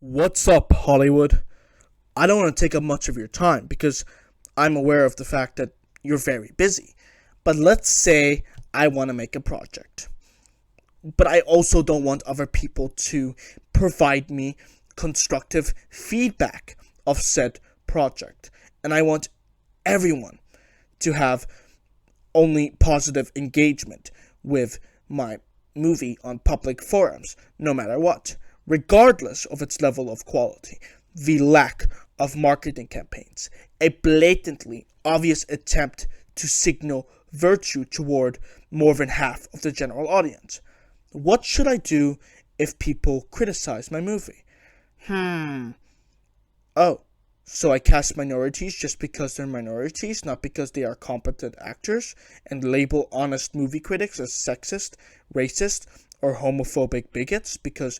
What's up, Hollywood? I don't want to take up much of your time because I'm aware of the fact that you're very busy. But let's say I want to make a project. But I also don't want other people to provide me constructive feedback of said project. And I want everyone to have only positive engagement with my movie on public forums, no matter what, regardless of its level of quality, the lack of marketing campaigns, a blatantly obvious attempt to signal virtue toward more than half of the general audience. What should I do if people criticize my movie? Oh, so I cast minorities just because they're minorities, not because they are competent actors, and label honest movie critics as sexist, racist, or homophobic bigots because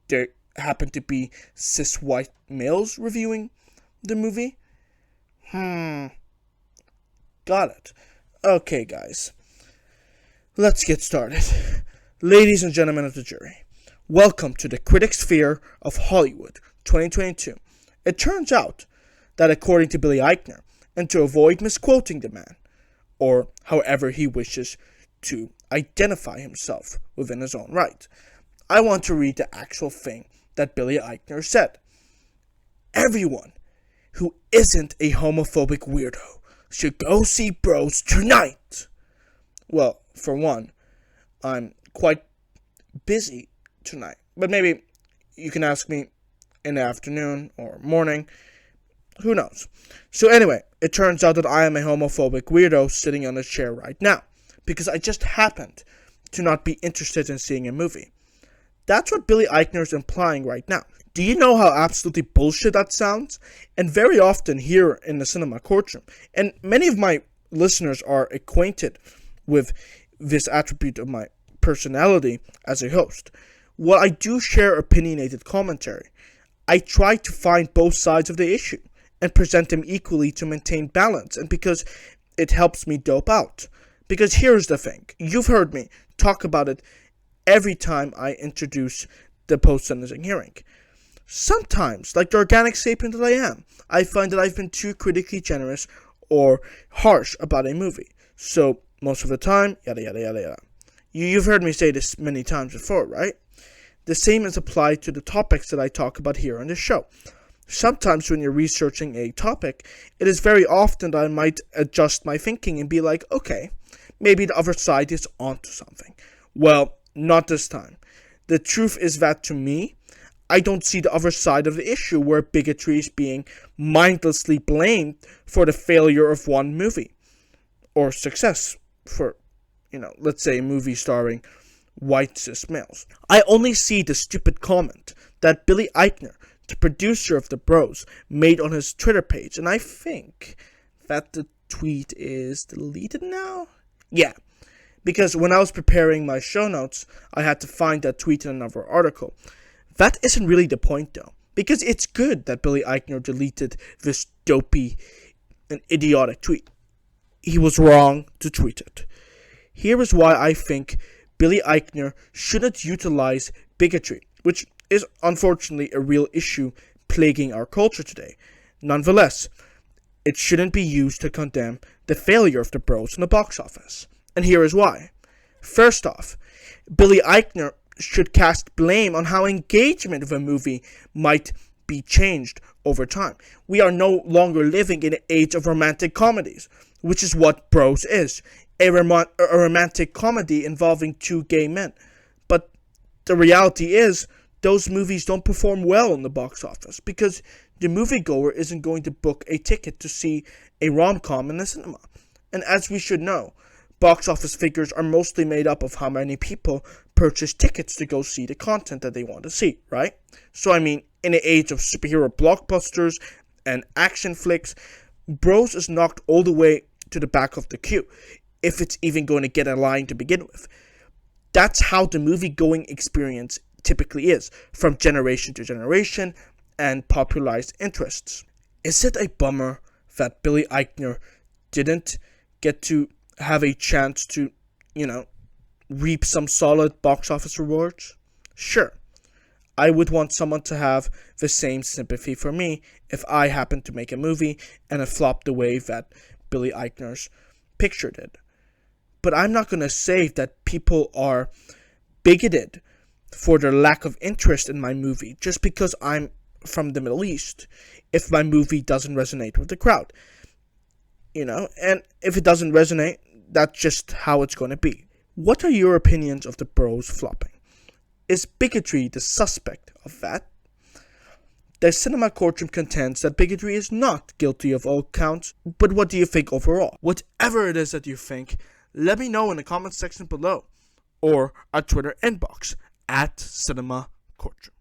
they happen to be cis white males reviewing the movie? Got it. Okay, guys. Let's get started. Ladies and gentlemen of the jury, welcome to the Critic Sphere of Hollywood 2022. It turns out that according to Billy Eichner, and to avoid misquoting the man, or however he wishes to identify himself within his own right, I want to read the actual thing that Billy Eichner said. Everyone who isn't a homophobic weirdo should go see Bros tonight. Well, for one, I'm quite busy tonight, but maybe you can ask me in the afternoon or morning. Who knows? So anyway, it turns out that I am a homophobic weirdo sitting on a chair right now because I just happened to not be interested in seeing a movie. That's what Billy Eichner is implying right now. Do you know how absolutely bullshit that sounds? And very often here in the Cinema Courtroom, and many of my listeners are acquainted with this attribute of my personality as a host. While I do share opinionated commentary, I try to find both sides of the issue and present them equally to maintain balance, and because it helps me dope out. Because here's the thing, you've heard me talk about it every time I introduce the post-sentencing hearing. Sometimes, like the organic sapient that I am, I find that I've been too critically generous or harsh about a movie. So, most of the time, yada yada yada yada. You've heard me say this many times before, right? The same is applied to the topics that I talk about here on the show. Sometimes when you're researching a topic, it is very often that I might adjust my thinking and be like, okay, maybe the other side is onto something. Well, not this time. The truth is that to me, I don't see the other side of the issue where bigotry is being mindlessly blamed for the failure of one movie. Or success for, let's say a movie starring white cis males. I only see the stupid comment that Billy Eichner, the producer of The Bros, made on his Twitter page, and I think that the tweet is deleted now? Yeah, because when I was preparing my show notes, I had to find that tweet in another article. That isn't really the point though, because it's good that Billy Eichner deleted this dopey and idiotic tweet. He was wrong to tweet it. Here is why I think Billy Eichner shouldn't utilize bigotry, which is unfortunately a real issue plaguing our culture today. Nonetheless, it shouldn't be used to condemn the failure of The Bros in the box office. And here is why. First off, Billy Eichner should cast blame on how engagement of a movie might be changed over time. We are no longer living in an age of romantic comedies, which is what Bros is. A romantic comedy involving two gay men. But the reality is, those movies don't perform well in the box office because the moviegoer isn't going to book a ticket to see a rom-com in the cinema. And as we should know, box office figures are mostly made up of how many people purchase tickets to go see the content that they want to see, right? So I mean, in the age of superhero blockbusters and action flicks, Bros is knocked all the way to the back of the queue, if it's even going to get a line to begin with. That's how the movie-going experience typically is, from generation to generation, and popularized interests. Is it a bummer that Billy Eichner didn't get to have a chance to, reap some solid box office rewards? Sure, I would want someone to have the same sympathy for me if I happened to make a movie and it flopped the way that Billy Eichner's picture did. But I'm not going to say that people are bigoted for their lack of interest in my movie just because I'm from the Middle East if my movie doesn't resonate with the crowd. And if it doesn't resonate, that's just how it's going to be. What are your opinions of the Bros flopping? Is bigotry the suspect of that? The Cinema Courtroom contends that bigotry is not guilty of all counts, but what do you think overall? Whatever it is that you think, let me know in the comment section below, or our Twitter inbox, @Cinema Courtroom.